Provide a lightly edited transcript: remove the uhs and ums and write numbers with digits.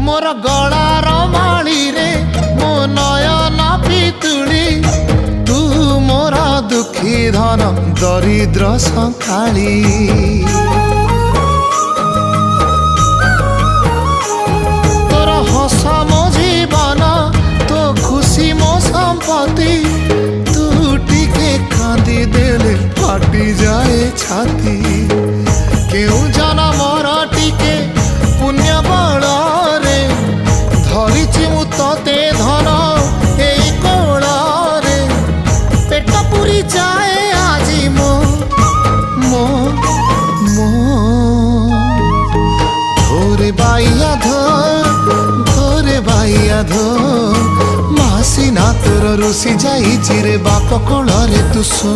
मोर गलार माली रे मो नयन पितुली तू मोर दुखी धन दरिद्र संकाली तोर हस मो जीवन तो खुशी मो संपत्ति तू टिके कांदी देले फाटी जाए छाती केउ जनमर टिके पुण्य बल रे धरिछि मु तते धन एई कोल रे पेट पुरी जाए आजी मो मो मो धोरे बाइया धोरे बाइया धो मासी ना तोर रुसी जाई चिरे बाप कोल रे तू सो